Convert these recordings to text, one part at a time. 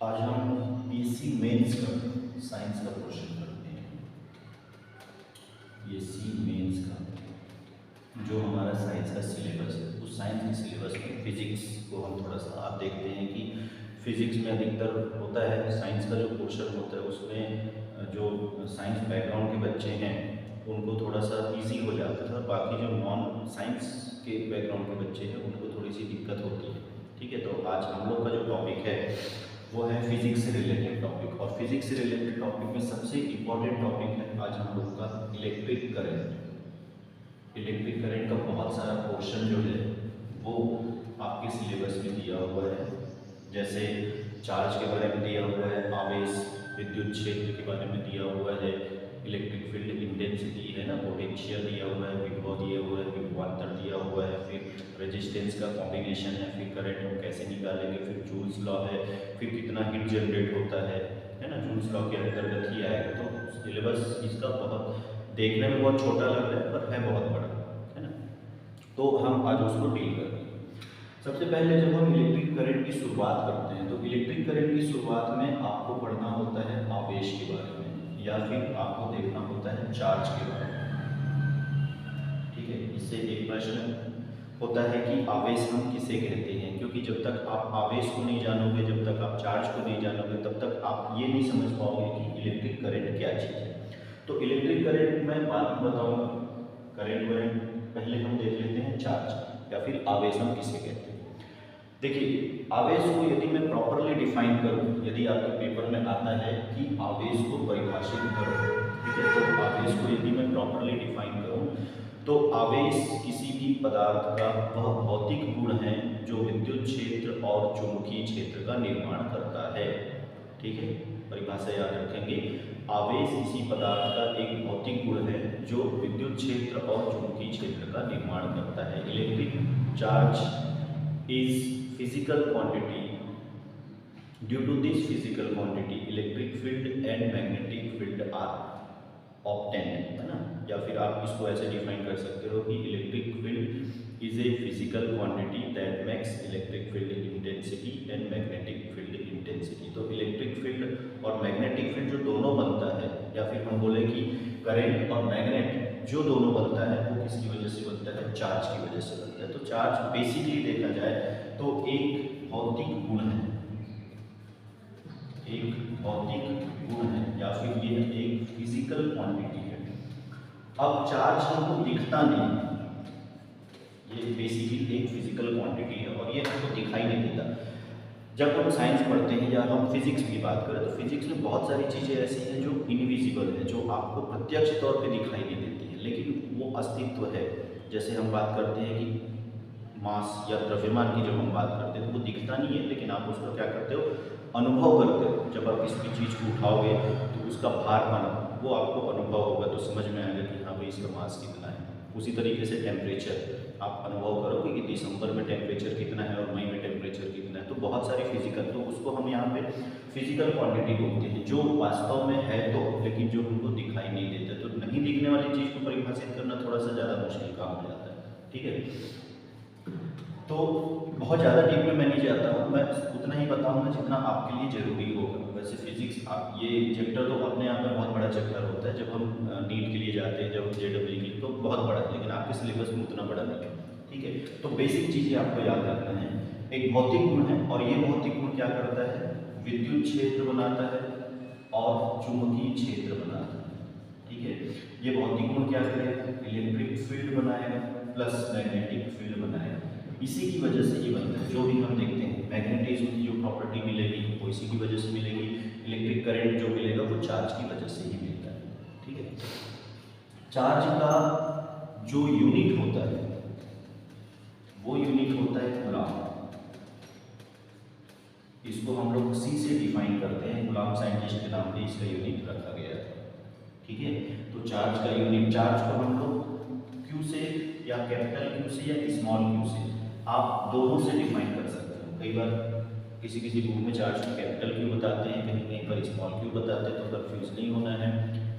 आज हम PC mains का साइंस का क्वेश्चन करते हैं। ये सी मेंस का जो हमारा साइंस का सिलेबस है, उस साइंस के सिलेबस में फिजिक्स को हम थोड़ा सा आप देखते हैं कि फिजिक्स में अधिकतर होता है, साइंस का जो पोर्शन होता है उसमें जो साइंस बैकग्राउंड के बच्चे हैं उनको थोड़ा सा इजी हो जाता है, और बाकी जो नॉन साइंस के बैकग्राउंड के बच्चे हैं उनको थोड़ी सी दिक्कत होती है। ठीक है, तो आज हम लोग का जो टॉपिक है वो है फिजिक्स से रिलेटेड टॉपिक, और फिजिक्स से रिलेटेड टॉपिक में सबसे इम्पोर्टेंट टॉपिक है आज हम लोग का इलेक्ट्रिक करंट। इलेक्ट्रिक करंट का बहुत सारा पोर्शन जो है वो आपके सिलेबस में दिया हुआ है, जैसे चार्ज के बारे में दिया हुआ है, आवेश, विद्युत क्षेत्र के बारे में दिया हुआ है, इलेक्ट्रिक फील्ड इंटेंसिटी है ना, पोटेंशियल दिया हुआ है, विभव दिया हुआ है, विभवांतर दिया हुआ है, फिर रेजिस्टेंस का कॉम्बिनेशन है, फिर करंट हम कैसे निकालेंगे, फिर जूल्स लॉ है, फिर कितना हीट जनरेट होता है ना, जूल्स लॉ के अंतर्गत ही आएगा। तो सिलेबस इसका बहुत देखने में बहुत छोटा लग रहा है पर है बहुत बड़ा, है ना। तो हम आज उसको डील करते हैं। सबसे पहले जब हम इलेक्ट्रिक करंट की शुरुआत करते हैं तो इलेक्ट्रिक करंट की शुरुआत में आपको पढ़ना होता है आवेश के बारे में, या फिर आपको देखना होता है चार्ज के बारे में। ठीक है, इससे एक प्रश्न होता है कि आवेश हम किसे कहते हैं, क्योंकि जब तक आप आवेश को नहीं जानोगे, जब तक आप चार्ज को नहीं जानोगे, तब तक आप ये नहीं समझ पाओगे कि इलेक्ट्रिक करंट क्या चीज़ है। तो इलेक्ट्रिक करंट मैं बाद में बताऊंगा, करंट पहले हम देख लेते हैं चार्ज या फिर आवेश हम किसे कहते हैं। देखिए, आवेश को यदि मैं प्रॉपरली डिफाइन करूं, यदि आपके पेपर में आता है कि आवेश को परिभाषित करो, ठीक है, तो आवेश को यदि मैं प्रॉपरली डिफाइन करूं तो आवेश किसी भी पदार्थ का वह भौतिक गुण है जो विद्युत क्षेत्र और चुंबकीय क्षेत्र का निर्माण करता है। ठीक है, परिभाषा याद रखेंगे, आवेश किसी पदार्थ का एक भौतिक गुण है जो विद्युत क्षेत्र और चुंबकीय क्षेत्र का निर्माण करता है। Electric charge is physical quantity. Due to this physical quantity, electric field and magnetic field are obtained, है ना। या फिर आप इसको ऐसे डिफाइन कर सकते हो कि electric field is a physical quantity that makes electric field intensity and magnetic field intensity. तो इलेक्ट्रिक फील्ड और मैग्नेटिक फील्ड जो दोनों बनता है, या फिर हम बोले कि करंट और मैग्नेट जो दोनों बनता है वो किसकी वजह से बनता है, चार्ज की वजह से बनता है। तो चार्ज बेसिकली देखा जाए तो एक भौतिक गुण है, एक भौतिक गुण है, या फिर ये एक फिजिकल क्वांटिटी है। अब चार्ज हमको दिखता नहीं, ये बेसिकली एक फिजिकल क्वांटिटी है और ये हमको दिखाई नहीं देता। जब हम साइंस पढ़ते हैं या हम फिजिक्स की बात करें तो फिजिक्स में बहुत सारी चीज़ें ऐसी हैं जो इनविजिबल है, जो आपको प्रत्यक्ष तौर पे दिखाई नहीं देती है, लेकिन वो अस्तित्व है। जैसे हम बात करते हैं कि मास या द्रव्यमान की जब हम बात करते हैं तो वो दिखता नहीं है, लेकिन आप उसका क्या करते हो, अनुभव करते हो। जब आप किसी भी चीज़ को उठाओगे तो उसका भार माना वो आपको अनुभव होगा, तो समझ में आएगा कि हाँ भाई इसका मास कितना है। उसी तरीके से टेम्परेचर आप अनुभव करोगे कि दिसंबर में टेम्परेचर कितना है और मई में टेम्परेचर कितना है। तो बहुत सारी फिजिकल, तो उसको हम यहाँ पे फिजिकल क्वांटिटी बोलते हैं जो वास्तव में है तो, लेकिन जो हमको दिखाई नहीं देता। तो नहीं दिखने वाली चीज़ को परिभाषित करना थोड़ा सा ज़्यादा मुश्किल काम हो जाता है। ठीक है, तो बहुत ज़्यादा डीप में मैं नहीं जाता हूँ, मैं उतना ही बताऊँगा जितना आपके लिए ज़रूरी होगा। वैसे फिजिक्स आप ये चैप्टर तो अपने आप में बहुत बड़ा चैप्टर होता है, जब हम नीट के लिए जाते हैं, जब हम JEE के, तो बहुत बड़ा है, लेकिन आपके सिलेबस में उतना बड़ा नहीं है। ठीक है, तो बेसिक चीज़ें आपको याद रखना है। एक भौतिक गुण है और ये भौतिक गुण क्या करता है, विद्युत क्षेत्र बनाता है और चुंबकीय क्षेत्र बनाता है। ठीक है, ये भौतिक गुण क्या करेगा, इलेक्ट्रिक फील्ड बनाएगा प्लस मैग्नेटिक फील्ड बनाएगा। इसी की वजह से ये बनता है, जो भी हम देखते हैं मैग्नेटिज्म की जो प्रॉपर्टी मिलेगी वो इसी की वजह से मिलेगी, इलेक्ट्रिक करंट जो मिलेगा वो चार्ज की वजह से ही मिलता है। ठीक है, चार्ज का जो यूनिट होता है वो यूनिट होता है कूलाम। इसको हम लोग C से डिफाइन करते हैं, कूलाम साइंटिस्ट के नाम पे इसका यूनिट रखा गया है। ठीक है, तो चार्ज का यूनिट, चार्ज को हम लोग Q से या कैपिटल Q से या स्मॉल q से, आप दोनों से डिफाइन कर सकते हो। कई बार किसी किसी बुक में चार्ज को कैपिटल Q बताते हैं, कहीं कहीं पर स्मॉल q बताते हैं, तो कंफ्यूज नहीं होना है।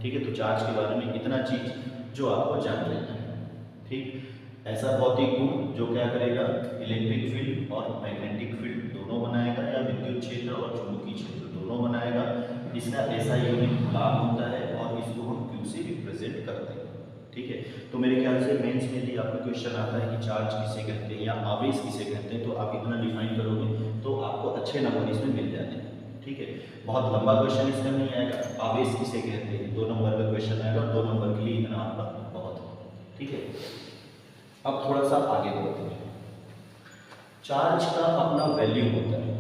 ठीक है, तो चार्ज के बारे में इतना चीज़ जो आपको जान लेना है। ठीक, ऐसा भौतिक गुण जो क्या करेगा, इलेक्ट्रिक फील्ड और मैग्नेटिक फील्ड दोनों बनाएगा, या विद्युत क्षेत्र और चुंबकीय क्षेत्र दोनों बनाएगा। इसका ऐसा यूनिट कूलाम होता है और इसको हम क्यू से रिप्रेजेंट करते हैं। ठीक है, तो मेरे ख्याल से मेंस में यदि आपका क्वेश्चन आता है कि चार्ज किसे कहते हैं या आवेश किसे कहते हैं, तो आप इतना डिफाइन करोगे तो आपको अच्छे नंबर इसमें मिल जाते हैं। ठीक है, बहुत लंबा क्वेश्चन इसमें नहीं आएगा, आवेश किसे कहते हैं 2 नंबर का क्वेश्चन आएगा, 2 नंबर के लिए इतना आपका बहुत है। ठीक है, अब थोड़ा सा आगे बढ़ते हैं। चार्ज का अपना वैल्यू होता है।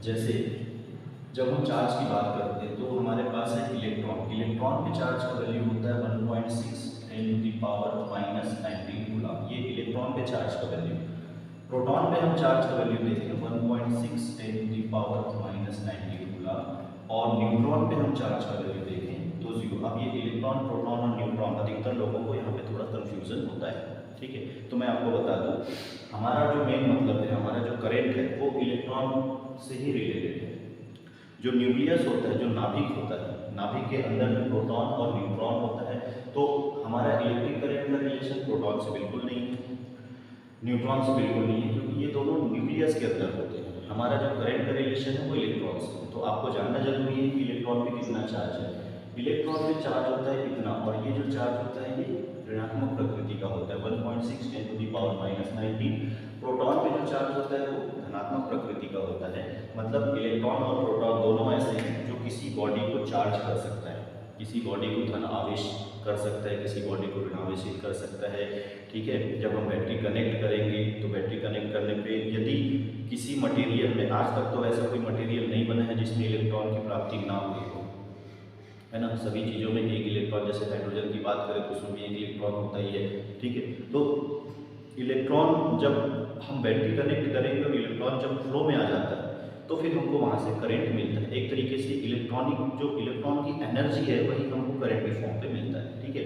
जैसे जब हम चार्ज की बात करते हैं तो हमारे पास है इलेक्ट्रॉन। इलेक्ट्रॉन के चार्ज का वैल्यू होता है 1.6 10⁻⁻⁹ कूलम। ये इलेक्ट्रॉन पे चार्ज का वैल्यू। प्रोटॉन पे हम चार्ज का वैल्यू देखें 1.6 10⁻⁻⁹ कूलम, और न्यूट्रॉन पे हम चार्ज का वैल्यू देखें तो 0। अब ये इलेक्ट्रॉन, प्रोटॉन और न्यूट्रॉन, अधिकतर लोगों को यहाँ पे थोड़ा कंफ्यूजन होता है। ठीक है, तो मैं आपको बता दूं, हमारा जो मेन मतलब है, हमारा जो करंट है वो इलेक्ट्रॉन से ही रिलेटेड है। जो न्यूक्लियस होता है, जो नाभिक होता है, नाभिक के अंदर में प्रोटॉन और न्यूट्रॉन होता है, तो हमारा इलेक्ट्रिक करंट का रिलेशन प्रोटॉन से बिल्कुल नहीं है, न्यूट्रॉन से बिल्कुल नहीं है, क्योंकि ये दोनों न्यूक्लियस के अंदर होते हैं। हमारा जो करंट का रिलेशन है वो इलेक्ट्रॉन से। तो आपको जानना जरूरी है कि इलेक्ट्रॉन पे कितना चार्ज है। इलेक्ट्रॉन पे चार्ज होता है इतना, और ये जो चार्ज होता है ये ऋणात्मक प्रकृति का होता है 1.6 10⁻⁻⁹। प्रोटॉन में जो चार्ज होता है वो धनात्मक प्रकृति का होता है। मतलब इलेक्ट्रॉन और प्रोटॉन दोनों ऐसे हैं जो किसी बॉडी को चार्ज कर सकता है, किसी बॉडी को धन आवेश कर सकता है, किसी बॉडी को ऋणावेशित कर सकता है। ठीक है, जब हम बैटरी कनेक्ट करेंगे तो बैटरी कनेक्ट करने पे यदि किसी मटेरियल में, आज तक तो ऐसा कोई मटेरियल नहीं बना है जिसमें इलेक्ट्रॉन की प्राप्ति ना हुई हो, है ना। सभी चीज़ों में एक इलेक्ट्रॉन, जैसे हाइड्रोजन की बात करें तो उसमें भी एक इलेक्ट्रॉन होता ही है। ठीक है, तो इलेक्ट्रॉन जब हम बैटरी कनेक्ट करेंगे और इलेक्ट्रॉन जब फ्लो में आ जाता है तो फिर हमको वहाँ से करंट मिलता है। एक तरीके से इलेक्ट्रॉनिक जो इलेक्ट्रॉन की एनर्जी है वही हमको करंट के फॉर्म पे मिलता है। ठीक है,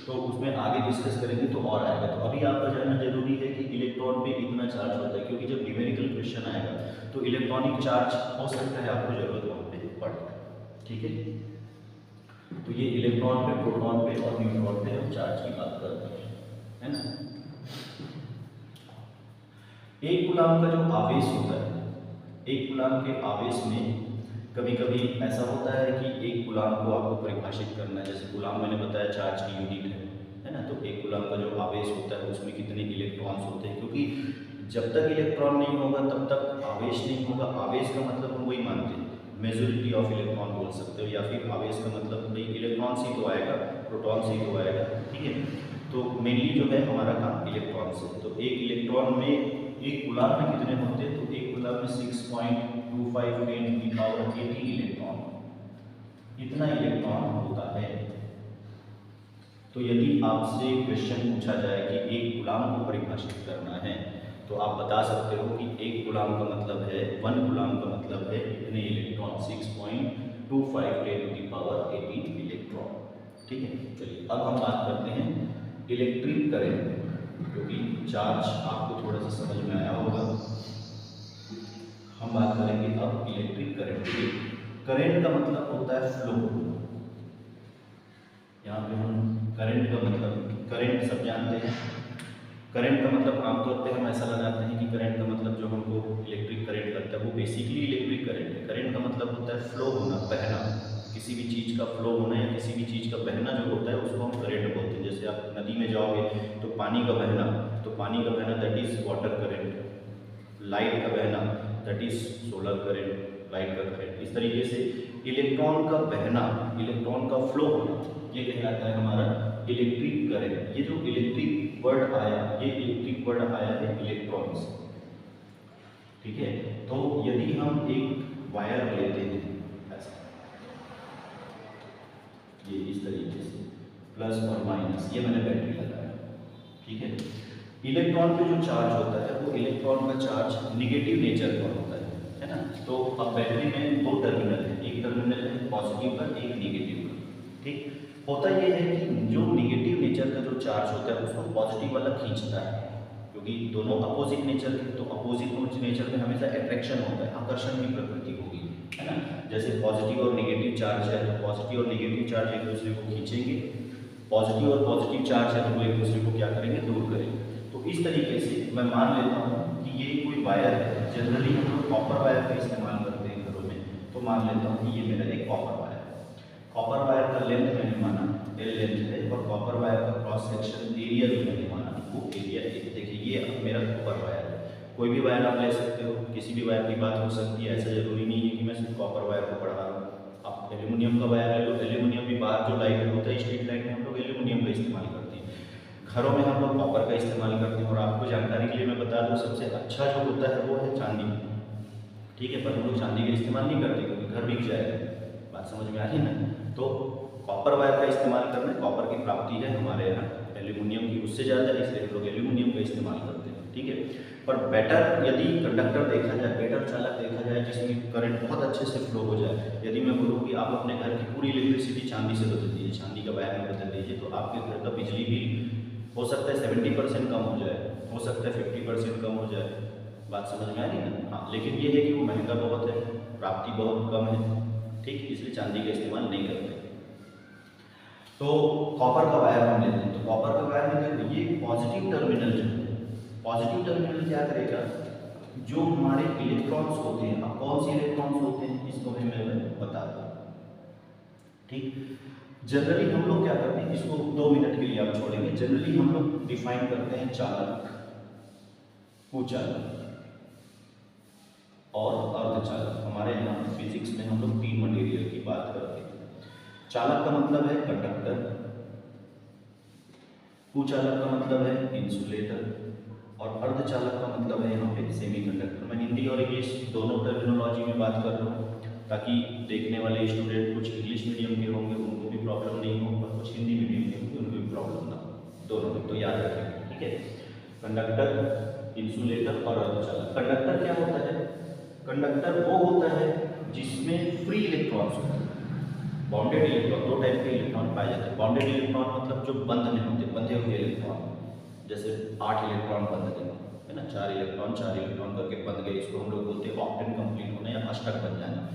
तो उसमें आगे डिस्कस करेंगे तो और आएगा। तो अभी आपका जानना जरूरी है कि इलेक्ट्रॉन पे इतना चार्ज होता है, क्योंकि जब न्यूमेरिकल क्वेश्चन आएगा तो इलेक्ट्रॉनिक चार्ज हो सकता है आपको जरूरत वहाँ पे पड़े। ठीक है, तो ये इलेक्ट्रॉन पे, प्रोटॉन पे और न्यूट्रॉन पे हम चार्ज की बात करते हैं, है ना। एक कूलाम का जो आवेश होता है, एक कूलाम के आवेश में कभी कभी ऐसा होता है कि एक कूलाम को आपको परिभाषित करना है। जैसे कूलाम मैंने बताया चार्ज की यूनिट है ना। तो एक कूलाम का जो आवेश होता है उसमें कितने इलेक्ट्रॉन्स होते हैं, क्योंकि जब तक इलेक्ट्रॉन नहीं होगा तब तक आवेश नहीं होगा। आवेश का मतलब हम वही मानते हैं, मेजॉरिटी ऑफ इलेक्ट्रॉन बोल सकते हो, या फिर आवेश का मतलब भाई इलेक्ट्रॉन से तो आएगा, प्रोटॉन से तो आएगा। ठीक है, तो मेनली जो है हमारा काम इलेक्ट्रॉन से। तो एक इलेक्ट्रॉन में, एक कूलाम में कितने होते हैं, तो एक कूलाम में 6.25 10⁻⁸ इलेक्ट्रॉन, इतना इलेक्ट्रॉन होता है। तो यदि आपसे क्वेश्चन पूछा जाए कि एक कूलाम को परिभाषित करना है तो आप बता सकते हो कि एक कूलाम का मतलब है, 1 कूलाम का मतलब है इतने इलेक्ट्रॉन, 6.25 10⁻18 इलेक्ट्रॉन। ठीक है, चलिए अब हम बात करते हैं इलेक्ट्रिक करंट, क्योंकि चार्ज आपको थोड़ा सा समझ में आया होगा। हम बात करेंगे अब इलेक्ट्रिक करंट की। करंट का मतलब होता है फ्लो। यहाँ पे हम करंट का मतलब, करंट सब जानते हैं। करंट का मतलब आमतौर पे हम ऐसा लगाते हैं कि करंट का मतलब जो हमको इलेक्ट्रिक करंट लगता है वो बेसिकली इलेक्ट्रिक करंट है। करंट का मतलब होता है फ्लो होना, बहना, किसी भी चीज़ का फ्लो होना या किसी भी चीज़ का बहना जो होता है उसको हम करंट बोलते हैं। जैसे आप नदी में जाओगे तो पानी का बहना, तो पानी का बहना that is water current. Light का बहना that is solar current, light का करंट। इस तरीके से इलेक्ट्रॉन का बहना, इलेक्ट्रॉन का फ्लो होना, ये कहलाता है हमारा इलेक्ट्रिक करंट। ये जो इलेक्ट्रिक वर्ड आया, ये इलेक्ट्रिक वर्ड आया है इलेक्ट्रॉन से। ठीक है, तो यदि हम एक वायर लेते हैं ऐसा, ये इस तरीके से प्लस और माइनस, ये मैंने बैटरी लगाया। ठीक है, इलेक्ट्रॉन पे जो चार्ज होता है वो इलेक्ट्रॉन का चार्ज निगेटिव नेचर का होता है ना। तो अब बैटरी में 2 टर्मिनल है, एक टर्मिनल है पॉजिटिव का, एक नेगेटिव का। ठीक, होता यह है कि जो निगेटिव नेचर का जो चार्ज होता है उसको पॉजिटिव वाला खींचता है, क्योंकि दोनों अपोजिट नेचर के, तो अपोजिट नेचर में हमेशा अट्रैक्शन होता है, आकर्षण की प्रकृति होगी, है ना। जैसे पॉजिटिव और नेगेटिव चार्ज है तो पॉजिटिव और नेगेटिव चार्ज एक दूसरे को खींचेंगे, पॉजिटिव और पॉजिटिव चार्ज है तो वो एक दूसरे को क्या करेंगे, दूर करेंगे। तो इस इस तरीके से मैं मान लेता हूँ कि ये कोई वायर है, जनरली हम लोग कॉपर वायर का इस्तेमाल करते हैं घरों में, तो मान लेता हूँ कि ये मेरा एक कॉपर वायर है। कॉपर वायर का लेंथ मैंने माना L लेंथ है, और कॉपर वायर का क्रॉस सेक्शन एरिया जो मैंने माना वो एरिया है। देखिए ये मेरा कॉपर वायर है, कोई भी वायर आप ले सकते हो, किसी भी वायर की बात हो सकती है, ऐसा जरूरी नहीं है कि मैं सिर्फ कॉपर वायर को पढ़ा रहा हूँ। आप एल्यूमिनियम का वायर ले लो, एल्यूमिनियम भी बाहर जो लाइट होता है स्ट्रीट लाइट में हम लोग एल्यूमिनियम का इस्तेमाल करते हैं, घरों में हम लोग कॉपर का इस्तेमाल करते हैं। और आपको जानकारी के लिए मैं बता दूँ, सबसे अच्छा जो होता है वो है चांदी, ठीक है, पर हम लोग चांदी का इस्तेमाल नहीं करते क्योंकि घर बिक जाएगा। बात समझ में आ रही ना? तो कॉपर वायर का इस्तेमाल करना, कॉपर की प्राप्ति है हमारे यहाँ एल्यूमिनियम की उससे ज़्यादा है, इसलिए हम लोग एल्यूमिनियम का इस्तेमाल करते हैं, ठीक है। पर बेटर यदि कंडक्टर देखा जाए, बेटर चालक देखा जाए जिसमें करंट बहुत अच्छे से फ्लो हो जाए, यदि मैं बोलूँ कि आप अपने घर की पूरी इलेक्ट्रिसिटी चांदी से बदल दीजिए, चांदी का वायर में बदल दीजिए, तो आपके घर का बिजली बिल हो सकता है 70% कम हो जाए, हो सकता है 50% कम हो जाए। बात समझ में आ रही है? हाँ, लेकिन ये है कि वो महंगा बहुत है, प्राप्ति बहुत कम है, ठीक, इसलिए चांदी का इस्तेमाल नहीं करते। तो कॉपर का वायर हम लेते हैं, तो कॉपर का वायर में देखो ये पॉजिटिव टर्मिनल जो है, पॉजिटिव टर्मिनल क्या करेगा, जो हमारे इलेक्ट्रॉन्स होते हैं, अब कौन से इलेक्ट्रॉन्स होते हैं इसको भी मैं बता दूँ, ठीक। जनरली हम लोग क्या करते हैं, इसको 2 मिनट के लिए आप छोड़ेंगे, जनरली हम लोग डिफाइन करते हैं चालक, कुचालक और अर्धचालक। हमारे यहाँ फिजिक्स में हम लोग 3 मटेरियल की बात करते हैं। चालक का मतलब है कंडक्टर, कुचालक का मतलब है इंसुलेटर, और अर्धचालक का मतलब है यहाँ पे सेमीकंडक्टर। मैं हिंदी और इंग्लिश दोनों टर्मिनोलॉजी में बात कर रहा हूँ, ताकि देखने वाले स्टूडेंट कुछ इंग्लिश मीडियम के होंगे उनको भी प्रॉब्लम नहीं हो, और कुछ हिंदी मीडियम के होंगे उनको भी प्रॉब्लम ना हो, दोनों में, तो याद रखेंगे, ठीक है। कंडक्टर, इंसुलेटर और अर्धचालक। कंडक्टर क्या होता है, कंडक्टर वो होता है जिसमें फ्री इलेक्ट्रॉन्स होते हैं। बाउंडेड इलेक्ट्रॉन, 2 टाइप के इलेक्ट्रॉन पाए जाते हैं। बाउंडेड इलेक्ट्रॉन मतलब जो बंद में होते, बंधे हुए इलेक्ट्रॉन, जैसे 8 इलेक्ट्रॉन बंध गए है ना, 4 इलेक्ट्रॉन करके बंध गए, इसको हम लोग बोलते हैं ऑक्टेन कंप्लीट होना या अष्टक बन जाना।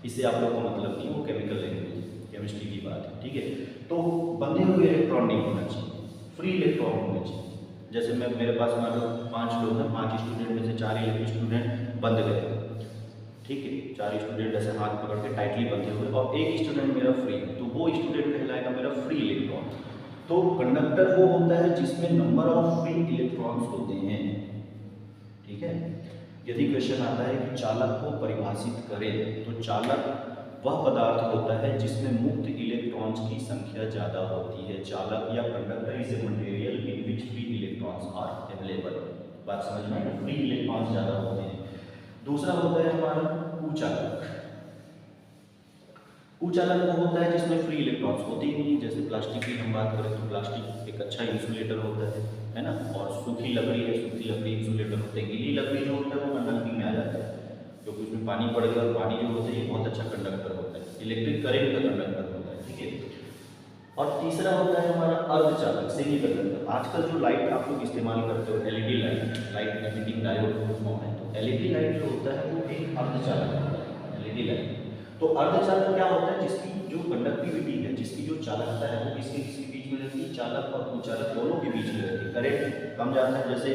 इससे आप लोग को मतलब नहीं, वो केमिकल लैंग्वेज, केमिस्ट्री की बात है, ठीक है। तो बंधे हुए इलेक्ट्रॉन नहीं होना चाहिए, फ्री इलेक्ट्रॉन होने चाहिए। जैसे मैं, मेरे पास मान लो 5 लोग हैं, 5 स्टूडेंट में से 4 स्टूडेंट बंध गए, ठीक है, 4 स्टूडेंट ऐसे हाथ पकड़ के टाइटली बंधे हुए, और एक स्टूडेंट मेरा फ्री है, तो वो स्टूडेंट कहलाएगा मेरा फ्री इलेक्ट्रॉन। तो कंडक्टर वो होता है जिसमें नंबर ऑफ फ्री इलेक्ट्रॉन्स होते हैं, ठीक है। यदि क्वेश्चन आता है कि चालक को परिभाषित करें, तो चालक वह पदार्थ होता है जिसमें मुक्त इलेक्ट्रॉन्स की संख्या ज़्यादा होती है। चालक या conductor is a material in which free electrons are available. बात समझ में आई? फ्री इलेक्ट्रॉन्स ज़्यादा होते हैं। दूसरा होता है हमारा कुचालक। कुचालक वो होता है जिसमें फ्री इलेक्ट्रॉन्स होते ही नहीं, जैसे प्लास्टिक की हम बात करें तो प्लास्टिक एक अच्छा इंसुलेटर होता है ना, और सूखी लकड़ी है, सूखी लकड़ी इंसुलेटर होते हैं। गीली लकड़ी जो होता है वो कंडक्टिंग में आ जाता है, क्योंकि उसमें पानी पड़ गया, और पानी जो होता है ये बहुत अच्छा कंडक्टर होता है, इलेक्ट्रिक करेंट का कंडक्टर होता है, ठीक है। और तीसरा होता है हमारा अर्धचालक, सेमीकंडक्टर। आजकल जो लाइट आप लोग इस्तेमाल करते हो, LED light emitting diode form है, तो एलईडी लाइट जो होता है वो एक अर्धचालक होता है, एलईडी लाइट। तो अर्धचालक क्या होता है, जिसकी जो कंडक्टिविटी है, जिसकी जो चालकता है वो किसके किसके बीच में रहती है, चालक और कुचालक दोनों के बीच में रहती है। करंट कम जाता है, जैसे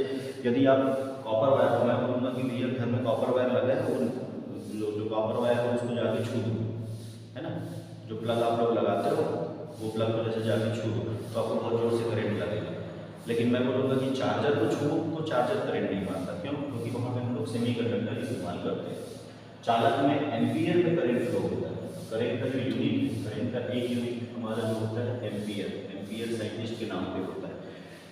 यदि आप कॉपर वायर, मैं बोलूँगा कि भैया घर में कॉपर वायर लगा है, तो जो कॉपर वायर है उसको जाके छू दो, है ना, जो प्लग आप लोग लगाते हो वो प्लग को जैसे जाके छू दो तो आपको बहुत जोर से करंट लगेगा। लेकिन मैं बोलूँगा कि चार्जर को छू तो चार्जर करंट नहीं मारता, क्यों? क्योंकि वहाँ पे हम लोग सेमीकंडक्टर इस्तेमाल करते हैं। चालक में एम्पियर में करंट फ्लो होता है, करंट का जो यूनिट है, करंट का एक यूनिट हमारा जो होता है एम्पियर, एम्पियर साइंटिस्ट के नाम पे होता है।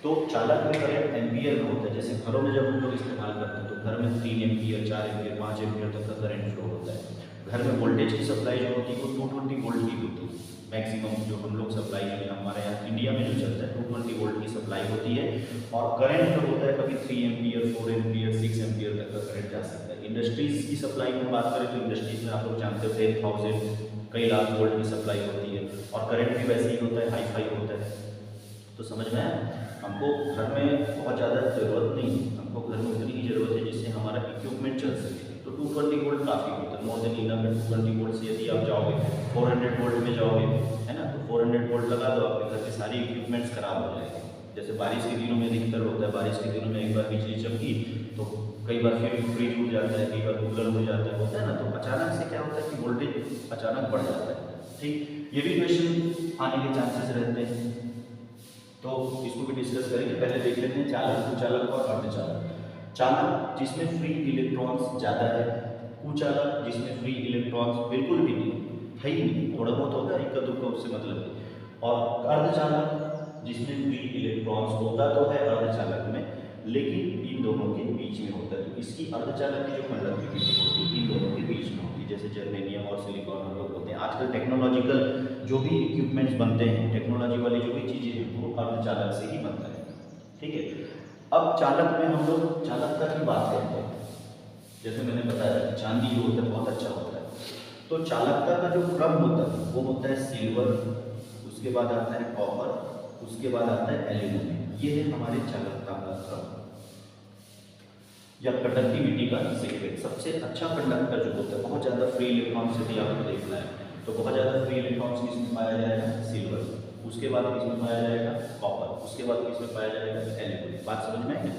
तो चालक में करंट एम्पियर में होता है। जैसे घरों में जब हम लोग इस्तेमाल करते हैं तो घर में 3 एम्पियर, 4 एम्पियर, 5 एम्पियर तक का करंट फ्लो होता है। घर में वोल्टेज की सप्लाई जो होती है वो 220 वोल्ट की होती है मैक्सिमम, जो हम लोग सप्लाई हमारे यहाँ इंडिया में जो चलता है 220 वोल्ट की सप्लाई होती है। और करंट जो होता है कभी 3 एम्पियर, 4 एम्पियर, 6 एम्पियर तक का करंट जा सकता है। इंडस्ट्रीज की सप्लाई में बात करें तो इंडस्ट्रीज में आप लोग जानते हो 10,000 कई लाख वोल्ट की सप्लाई होती है, और करंट भी वैसे ही होता है, हाई फाई होता है। तो समझ में आया? हमको घर में बहुत ज़्यादा ज़रूरत नहीं है, हमको घर में उतनी ही ज़रूरत है जिससे हमारा इक्विपमेंट चल सके। तो 220 वोल्ट काफ़ी होता है, मोर देन इनफ है। 220 वोल्ट से यदि आप जाओगे 400 वोल्ट में जाओगे, है ना, तो 400 वोल्ट लगा दो, आपके घर के सारे इक्विपमेंट्स खराब हो जाएंगे, जैसे बारिश के दिनों में अधिकतर होता है, बारिश के दिनों में एक बार बिजली चमकी तो कई बार फिर फ्रिज उड़ जाता है, कई बार कूलर हो जाता है, होता है ना। तो अचानक से क्या होता है कि वोल्टेज अचानक बढ़ जाता है। ठीक, ये भी क्वेश्चन आने के चांसेस रहते हैं, तो इसको भी डिस्कस करेंगे। पहले देख लेते हैं चालक, कुचालक और अर्धचालक। चालक जिसमें फ्री इलेक्ट्रॉन्स ज़्यादा है, कुचालक जिसमें फ्री इलेक्ट्रॉन्स बिल्कुल भी नहीं है ही नहीं, थोड़ा बहुत होगा इक्का दुक्का, उससे मतलब नहीं। और अर्धचालक जिसमें फ्री इलेक्ट्रॉन्स होता तो है अर्धचालक में, लेकिन इन दोनों के बीच में होता है। तो इसकी अर्धचालक की जो कंडक्टिविटी होती है इन दोनों के बीच में होती है, जैसे जर्मेनियम और सिलिकॉन और लोग होते हैं। आजकल टेक्नोलॉजिकल जो भी इक्विपमेंट्स बनते हैं, टेक्नोलॉजी वाली जो भी चीज़ें हैं वो अर्धचालक से ही बनता है। ठीक है, अब चालक में हम लोग चालकता की बात करते हैं। जैसे मैंने बताया कि चांदी जो होता है बहुत अच्छा होता है, तो चालकता का जो क्रम होता है वो होता है सिल्वर, उसके बाद आता है कॉपर, उसके बाद आता है एल्यूमिनियम। ये है हमारे चालकता का क्रम या कंडक्टिविटी का सीक्वेंस। सबसे अच्छा कंडक्टर जो होता है, बहुत ज़्यादा फ्री इलेक्ट्रॉन्स यदि आपको देखना है तो बहुत ज़्यादा फ्री इलेक्ट्रॉन्स किसमें पाया जाएगा, सिल्वर, उसके बाद किसमें पाया जाएगा, कॉपर, उसके बाद किसमें पाया जाएगा, एल्यूमिनियम। बात समझ में आई?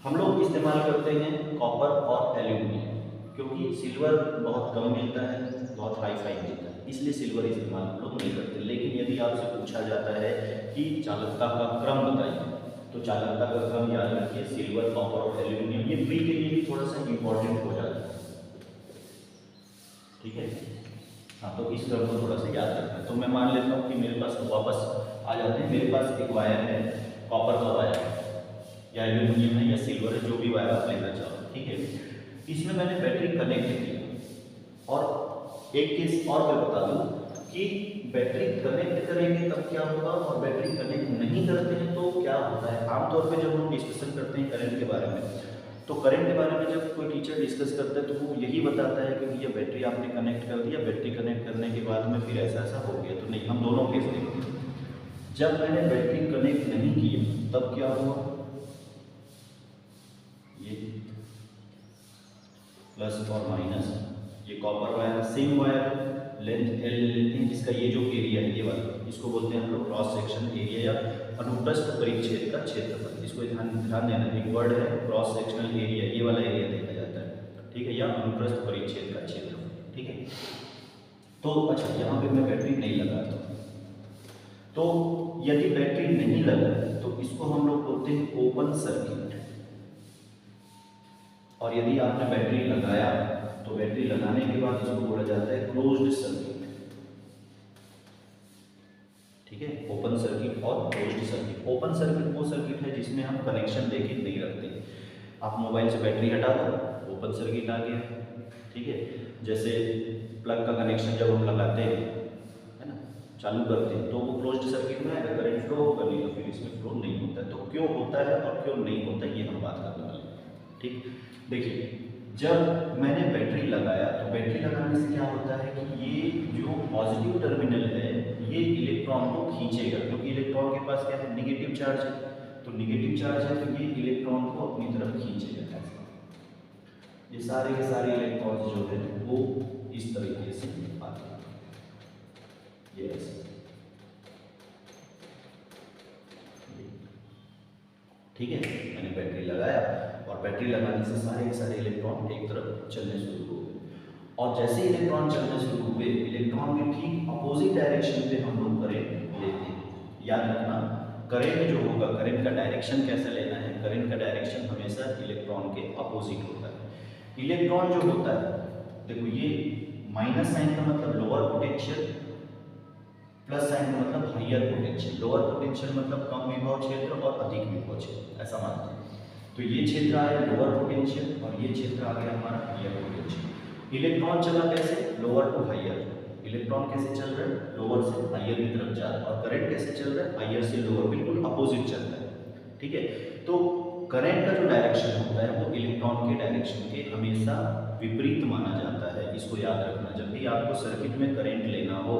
हम लोग इस्तेमाल करते हैं कॉपर और एल्यूमिनियम, क्योंकि सिल्वर बहुत कम मिलता है, बहुत हाई फाई मिलता है, इसलिए सिल्वर इस्तेमाल हम लोग नहीं करते। लेकिन यदि आपसे पूछा जाता है कि चालकता का क्रम बताइए, तो चालकता का क्रम याद रखिए, सिल्वर, कॉपर और एल्यूमिनियम। ये फ्री के लिए भी थोड़ा सा इंपॉर्टेंट हो जाता है, ठीक है। हाँ, तो इस क्रम को थोड़ा सा याद रखना है। तो मैं मान लेता हूँ कि मेरे पास वापस आ जाते हैं, मेरे पास एक वायर है, कॉपर का वायर या एल्यूमिनियम है या सिल्वर है, जो भी वायर आप लेना चाहो, ठीक है। इसमें मैंने बैटरी कनेक्ट किया, और एक केस और मैं बता दूँ कि बैटरी कनेक्ट करेंगे तब क्या होगा और बैटरी कनेक्ट नहीं करते हैं तो क्या होता है। आमतौर पे जब हम डिस्कशन करते हैं करंट के बारे में, तो करंट के बारे में जब कोई टीचर डिस्कस करता है तो वो यही बताता है कि भैया बैटरी आपने कनेक्ट कर दिया, बैटरी कनेक्ट करने के बाद में फिर ऐसा ऐसा हो गया। तो नहीं, हम दोनों केस देखते हैं। जब मैंने बैटरी कनेक्ट नहीं की तब क्या हुआ, ये प्लस और माइनस, ये copper wire, same wire, length L लेते हैं, इसका ये जो एरिया है ये वाला, इसको बोलते हैं हम लोग क्रॉस सेक्शन एरिया या अनुप्रस्थ परिच्छेद का क्षेत्रफल। इसको ध्यान देना, एक वर्ड है क्रॉस सेक्शनल एरिया, ये वाला एरिया देखा जाता है, ठीक है, या अनुप्रस्थ परिच्छेद का क्षेत्रफल, ठीक है। तो अच्छा, यहाँ पे मैं बैटरी नहीं लगाता, तो यदि बैटरी नहीं लगा तो इसको हम लोग बोलते हैं ओपन सर्किट, और यदि आपने बैटरी लगाया तो बैटरी लगाने के बाद इसको बोला जाता है क्लोज्ड सर्किट, ठीक है। ओपन सर्किट और क्लोज्ड सर्किट। ओपन सर्किट वो सर्किट है जिसमें हम कनेक्शन देके नहीं रखते। आप मोबाइल से बैटरी हटा दो, ओपन सर्किट आ गया, ठीक है। जैसे प्लग का कनेक्शन जब हम लगाते हैं, है ना, चालू करते हैं, तो वो क्लोज्ड सर्किट में आएगा, करंट फ्लो होगा, नहीं तो फिर इसमें फ्लो नहीं होता है। तो क्यों होता है और क्यों नहीं होता है ये हम बात करने वाले हैं, ठीक। देखिए, जब मैंने बैटरी लगाया तो बैटरी लगाने से क्या होता है कि ये जो पॉजिटिव टर्मिनल है ये इलेक्ट्रॉन को खींचेगा, क्योंकि इलेक्ट्रॉन के पास क्या है, निगेटिव चार्ज है। तो निगेटिव चार्ज है तो ये इलेक्ट्रॉन को अपनी तरफ खींचेगा। ये सारे के सारे इलेक्ट्रॉन्स जो है वो इस तरीके से आते हैं, ये ऐसे, ठीक है। मैंने बैटरी लगाया और बैटरी लगाने से सारे के सारे इलेक्ट्रॉन एक तरफ चलने शुरू हो गए, और जैसे इलेक्ट्रॉन चलने शुरू हुए, इलेक्ट्रॉन के ठीक अपोजिट डायरेक्शन पे हम लोग करंट लेते हैं। याद रखना, करंट जो होगा, करंट का डायरेक्शन कैसे लेना है, करंट का डायरेक्शन हमेशा इलेक्ट्रॉन के अपोजिट होता है। इलेक्ट्रॉन जो होता है, देखो ये माइनस साइन का मतलब लोअर पोटेंशियल, प्लस साइन का मतलब हायर पोटेंशियल। लोअर पोटेंशियल मतलब कम विभव क्षेत्र और अधिक विभव क्षेत्र, ऐसा मानते हैं। तो ये क्षेत्र आया लोअर पोटेंशियल और ये क्षेत्र आ गया हमारा हायर पोटेंशियल। इलेक्ट्रॉन चला कैसे, लोअर टू हायर। इलेक्ट्रॉन कैसे चल रहा है, लोअर से हायर की तरफ जा रहा है, और करंट कैसे चल रहा है, हायर से लोअर, बिल्कुल अपोजिट चल रहा है, ठीक है। तो करंट का जो डायरेक्शन होता है वो इलेक्ट्रॉन के डायरेक्शन के हमेशा विपरीत माना जाता है। इसको याद रखना, जब भी आपको सर्किट में करंट लेना हो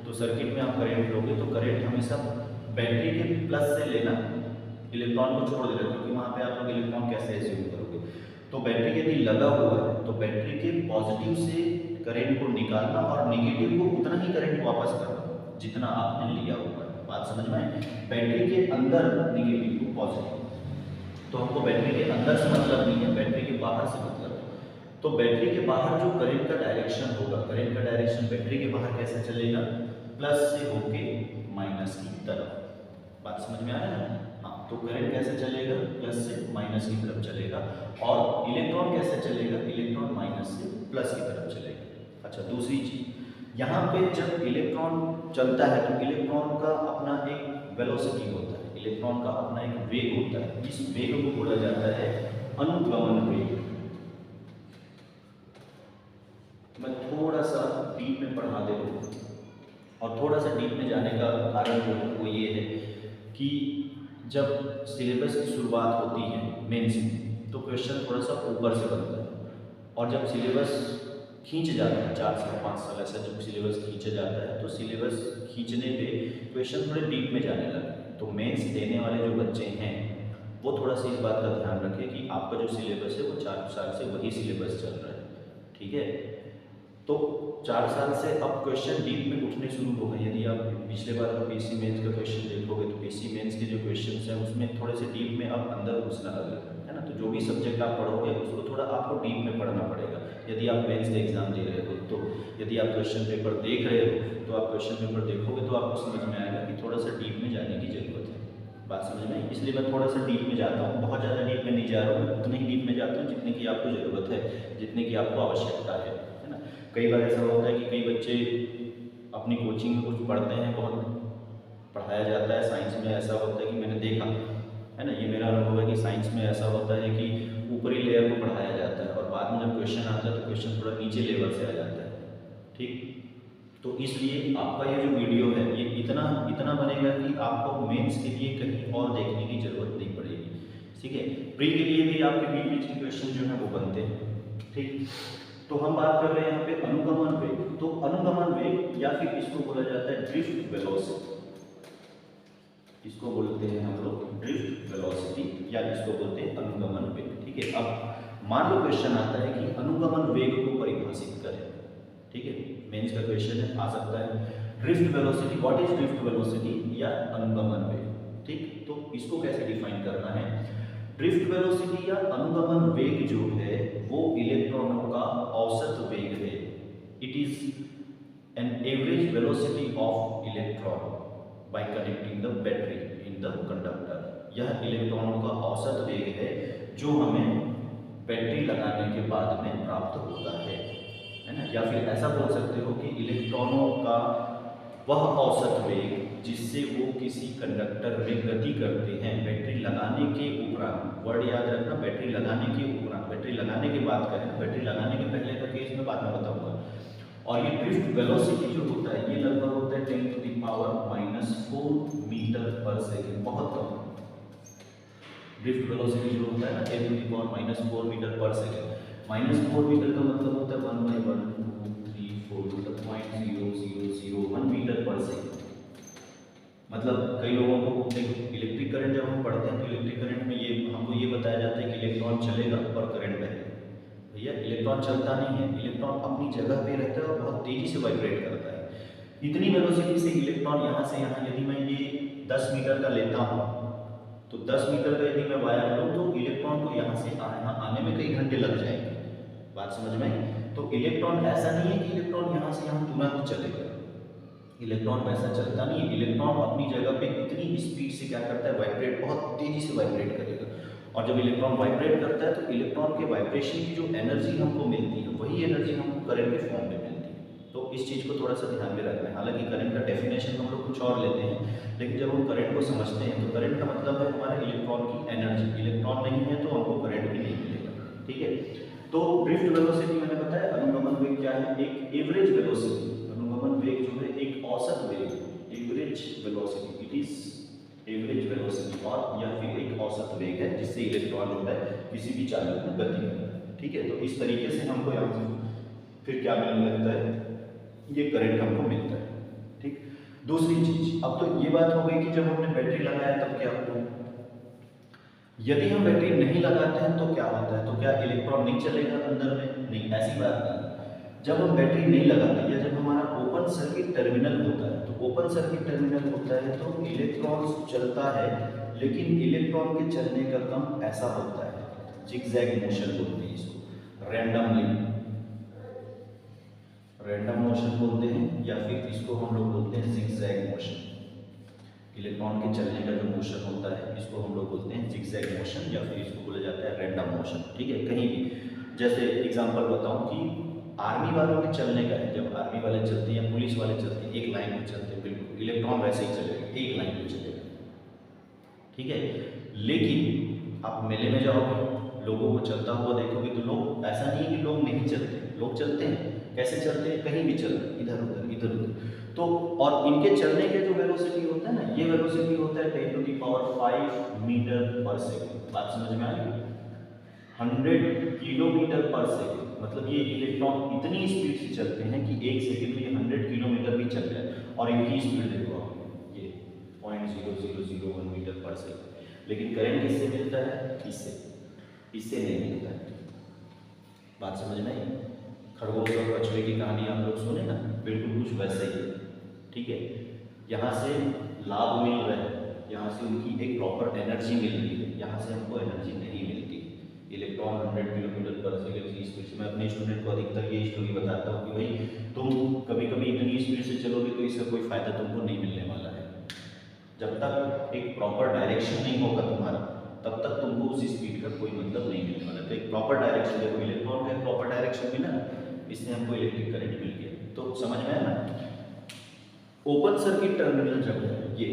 तो सर्किट में आप करंट लोगे तो करंट हमेशा बैटरी के प्लस से लेना, इलेक्ट्रॉन को छोड़ देना, क्योंकि वहाँ पे आप लोग इलेक्ट्रॉन कैसे एज्यूम करोगे। तो बैटरी यदि लगा हुआ है तो बैटरी के पॉजिटिव से करंट को निकालना और नेगेटिव को उतना ही करंट वापस करना जितना आपने लिया हुआ है। बात समझ में आए? बैटरी के अंदर निगेटिव टू पॉजिटिव, तो हमको बैटरी के अंदर से मतलब नहीं है, बैटरी के बाहर से मतलब है। तो बैटरी के बाहर जो करंट का डायरेक्शन होगा, करंट का डायरेक्शन बैटरी के बाहर कैसे चलेगा? प्लस से होके माइनस की तरफ। बात समझ में आया ना? हाँ, तो करंट कैसे चलेगा? प्लस से माइनस की तरफ चलेगा। और इलेक्ट्रॉन कैसे चलेगा? इलेक्ट्रॉन माइनस से प्लस की तरफ चलेगा। अच्छा, दूसरी चीज, यहाँ पे जब इलेक्ट्रॉन चलता है तो इलेक्ट्रॉन का अपना एक वेलोसिटी होता है, इलेक्ट्रॉन का अपना एक वेग होता है। इस वेग को बोला जाता है अनुगमन वेग। मैं थोड़ा सा डीप में पढ़ा दे रहा हूँ, और थोड़ा सा डीप में जाने का कारण जो है वो ये है कि जब सिलेबस की शुरुआत होती है मेंस में, तो क्वेश्चन थोड़ा सा ऊपर से बनता है, और जब सिलेबस खींच जाता है 4 साल 5 साल ऐसा जब सिलेबस खींचा जाता है, तो सिलेबस खींचने पे क्वेश्चन थोड़े डीप में जाने लगते हैं। तो मेंस देने वाले जो बच्चे हैं वो थोड़ा सा इस बात का ध्यान रखें कि आपका जो सिलेबस है वो 4 साल से वही सिलेबस चल रहा है, ठीक है? तो 4 साल से अब क्वेश्चन डीप में उठने शुरू हो गए। यदि आप पिछले बार का पीसी मेंस का क्वेश्चन देखोगे तो पीसी मेंस के जो क्वेश्चंस हैं उसमें थोड़े से डीप में अब अंदर घुसना लगे, है ना? तो जो भी सब्जेक्ट आप पढ़ोगे उसको थोड़ा आपको डीप में पढ़ना पड़ेगा यदि आप मेंस का एग्जाम दे रहे हो। तो यदि आप क्वेश्चन पेपर देख रहे हो तो आप क्वेश्चन पेपर देखोगे तो आपको समझ में आएगा कि थोड़ा सा डीप में जाने की जरूरत है। बात समझ में? इसलिए मैं थोड़ा सा डीप में जाता हूँ, बहुत ज़्यादा डीप में नहीं जा रहा हूँ, उतने ही डीप में जाता हूँ जितने की आपको ज़रूरत है, जितने की आपको आवश्यकता है ना? कई बार ऐसा होता है कि कई बच्चे अपनी कोचिंग में कुछ पढ़ते हैं, बहुत पढ़ाया जाता है साइंस में, ऐसा होता है कि मैंने देखा है ना, ये मेरा अनुभव है कि साइंस में ऐसा होता है कि ऊपरी लेयर को पढ़ाया जाता है और बाद में जब क्वेश्चन आता है तो क्वेश्चन थोड़ा नीचे लेवल से आ जाता है, ठीक? तो इसलिए आपका ये जो वीडियो है ये इतना बनेगा कि आपको मेंस के लिए कहीं और देखने की जरूरत नहीं पड़ेगी, ठीक है? प्री के लिए भी आपके बीच के क्वेश्चन जो है वो बनते हैं, ठीक? तो हम बात कर रहे हैं यहाँ पे अनुगमन वेग। तो अनुगमन वेग या फिर इसको बोला जाता है ड्रिफ्ट वेलोसिटी, इसको बोलते हैं हम लोग ड्रिफ्ट वेलोसिटी या इसको बोलते हैं अनुगमन वेग, ठीक है? अब मान लो क्वेश्चन आता है कि अनुगमन वेग को परिभाषित करें, ठीक है? मेंस का क्वेश्चन है, आ सकता है drift velocity, what is drift velocity या अनुगमन वेग, ठीक? तो इसको कैसे डिफाइन करना है? ड्रिफ्ट वेलोसिटी या अनुगमन वेग जो है वो इलेक्ट्रॉनों का औसत वेग है। It is an average velocity of electron by connecting the battery in the conductor. यह इलेक्ट्रॉनों का औसत वेग है जो हमें बैटरी लगाने के बाद में प्राप्त होता है ना? या फिर ऐसा बोल सकते हो कि इलेक्ट्रॉनों का वह औसत वेग जिससे वो किसी कंडक्टर में गति करते हैं बैटरी लगाने के उपरांत। वर्ड याद रखना, बैटरी लगाने के उपरांत, बैटरी लगाने के बाद करें, बैटरी लगाने के पहले का केस में बाद में बताऊंगा। और ये ड्रिफ्ट वेलोसिटी जो होता है ये लगभग होता है 10⁻⁻⁴ मीटर पर सेकेंड, बहुत कम। ड्रिफ्ट वेलोसिटी जो होता है ना 10⁻⁻⁴ मीटर पर सेकेंड, -4 मीटर का मतलब होता है 1/1 2 3 4 मतलब 0.0001 मीटर पर सेकेंड। मतलब कई लोगों को इलेक्ट्रिक करंट जब हम पढ़ते हैं तो इलेक्ट्रिक करंट में ये हमको ये बताया जाता है कि इलेक्ट्रॉन चलेगा और करंट बहेगा। भैया इलेक्ट्रॉन चलता नहीं है, इलेक्ट्रॉन अपनी जगह पे रहता है और बहुत तेजी से वाइब्रेट करता है। इतनी वेलोसिटी से इलेक्ट्रॉन यहाँ से यहाँ, यदि मैं ये 10 मीटर का लेता हूँ तो 10 मीटर का यदि मैं वायर लूँ तो इलेक्ट्रॉन को यहाँ से यहाँ आने में कई घंटे लग जाएंगे। बात समझ में आई? तो इलेक्ट्रॉन ऐसा नहीं है कि इलेक्ट्रॉन यहाँ से यहाँ तुरंत चलेगा, इलेक्ट्रॉन वैसा चलता नहीं है। इलेक्ट्रॉन अपनी जगह पे इतनी स्पीड से क्या करता है, वाइब्रेट, बहुत तेजी से वाइब्रेट करेगा। और जब इलेक्ट्रॉन वाइब्रेट करता है तो इलेक्ट्रॉन के वाइब्रेशन की जो एनर्जी हमको मिलती है वही एनर्जी हमको करंट के फॉर्म में मिलती है। तो इस चीज़ को थोड़ा सा ध्यान में रखना है। हालांकि करंट का डेफिनेशन हम लोग कुछ और लेते हैं, लेकिन जब हम करंट को समझते हैं तो करंट का मतलब है हमारे इलेक्ट्रॉन की एनर्जी। इलेक्ट्रॉन नहीं है तो हमको करंट भी नहीं मिलेगा, ठीक है? तो ड्रिफ्ट वेलोसिटी मैंने बताया, अनुगमन वेग क्या है? एक एवरेज वेलोसिटी। अनुगमन वेग जो है एक औसत वेग, average velocity, it is average velocity, और यह फिर एक औसत वेग है जिससे इलेक्ट्रॉन जो है किसी भी चालक में गति करता है, ठीक है? तो इस तरीके से हमको यहाँ से फिर क्या मिलने लगता है, ये करंट हमको मिलता है, ठीक? दूसरी चीज, अब तो ये बात हो गई कि जब हमने बैटरी लगाया तब क्या होता है। यदि हम बैटरी नहीं लगाते हैं तो क्या होता है? तो क्या इलेक्ट्रॉन नहीं चलेगा अंदर में? नहीं, ऐसी बात नहीं। जब हम बैटरी नहीं लगाते या जब हमारा ओपन सर्किट टर्मिनल होता है तो ओपन सर्किट टर्मिनल होता है तो इलेक्ट्रॉन्स चलता है, लेकिन इलेक्ट्रॉन के चलने का क्रम ऐसा होता है, जिगजैग मोशन बोलते हैं इसको, रैंडम मोशन बोलते हैं, या फिर इसको हम लोग बोलते हैं जिगजैग मोशन। इलेक्ट्रॉन के चलने का जो मोशन होता है इसको हम लोग बोलते हैं जिगजैग मोशन, या फिर इसको बोला जाता है रैंडम मोशन। ठीक है, कहीं भी जैसे एग्जांपल बताऊं कि आर्मी वालों के चलने का है, जब आर्मी वाले चलते हैं या पुलिस वाले चलते हैं, एक लाइन पे चलते हैं, बिल्कुल इलेक्ट्रॉन वैसे ही चलेगा, एक लाइन पे चलेगा। ठीक है, लेकिन आप मेले में जाओगे, लोगों को चलता हुआ देखोगे, तो लोग, ऐसा नहीं है कि लोग नहीं चलते, लोग चलते हैं। कैसे चलते हैं? कहीं भी चलते हैं, इधर उधर इधर उधर। तो और इनके चलने के जो वेलोसिटी होता है ना, ये वेलोसिटी होता है 10⁵ मीटर पर सेकेंड। बात समझ में आ गई? 100 किलोमीटर पर सेकेंड, मतलब ये इलेक्ट्रॉन इतनी स्पीड से चलते हैं कि एक सेकेंड में 100 किलोमीटर भी चल जाए। और इनकी स्पीड देखो आप, ये 0.0001 मीटर पर सेकेंड। लेकिन करंट किससे मिलता है? इससे नहीं मिलता है। बात समझ में आई? खरगोश और कछुए की कहानी आप लोग सुने ना, बिल्कुल कुछ वैसे ही। ठीक है, यहाँ से लाभ मिल रहा है, यहाँ से उनकी एक प्रॉपर एनर्जी मिल रही है, यहाँ से हमको एनर्जी नहीं मिलती। इलेक्ट्रॉन 100 किलोमीटर पर सेकेंड की स्पीड से, मैं अपने स्टूडेंट को अधिकतर ये स्टोरी बताता हूँ कि भाई तुम कभी कभी इतनी स्पीड से चलोगे तो इसका कोई फायदा तुमको नहीं मिलने वाला है। जब तक एक प्रॉपर डायरेक्शन नहीं होगा तुम्हारा, तब तक तुमको उस स्पीड का कोई मतलब नहीं मिलने वाला। तो एक प्रॉपर डायरेक्शन, देखो इलेक्ट्रॉन का प्रॉपर डायरेक्शन मिला, इससे हमको इलेक्ट्रिक करंट मिल गया। तो समझ में आया ना? ओपन सर्किट टर्मिनल जब है ये,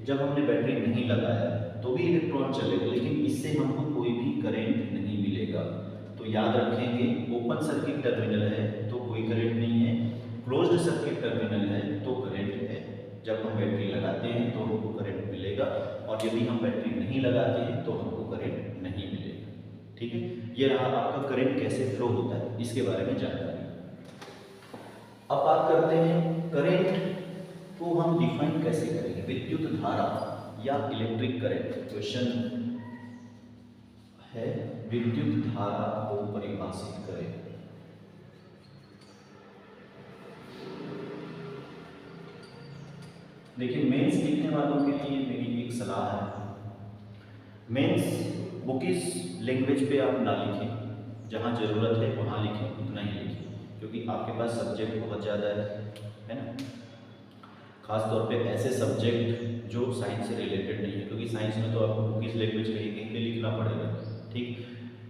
जब हमने बैटरी नहीं लगाया तो भी इलेक्ट्रॉन चलेगा, लेकिन इससे हमको कोई भी करंट नहीं मिलेगा। तो याद रखेंगे, ओपन सर्किट टर्मिनल है तो कोई करंट नहीं है, क्लोज्ड सर्किट टर्मिनल है तो करंट है। जब हम बैटरी लगाते हैं तो हमको करंट मिलेगा, और यदि हम बैटरी नहीं लगाते हैं तो हमको करंट नहीं मिलेगा। ठीक है, ये रहा आपका करंट कैसे फ्लो होता है, इसके बारे में जानकारी। अब बात करते हैं करंट को हम डिफाइन कैसे करेंगे। विद्युत धारा या इलेक्ट्रिक करंट, क्वेश्चन है विद्युत धारा को परिभाषित करें। देखिए, मेंस लिखने वालों के लिए मेरी एक सलाह है, मेंस बुकिश लैंग्वेज पे आप ना लिखें, जहाँ ज़रूरत है वहाँ लिखें, उतना ही लिखें, क्योंकि आपके पास सब्जेक्ट बहुत ज़्यादा है ना। खास तौर पे ऐसे सब्जेक्ट जो साइंस से रिलेटेड नहीं है, क्योंकि साइंस में तो आपको बुकिश लैंग्वेज कहीं कहीं पे लिखना पड़ेगा। ठीक,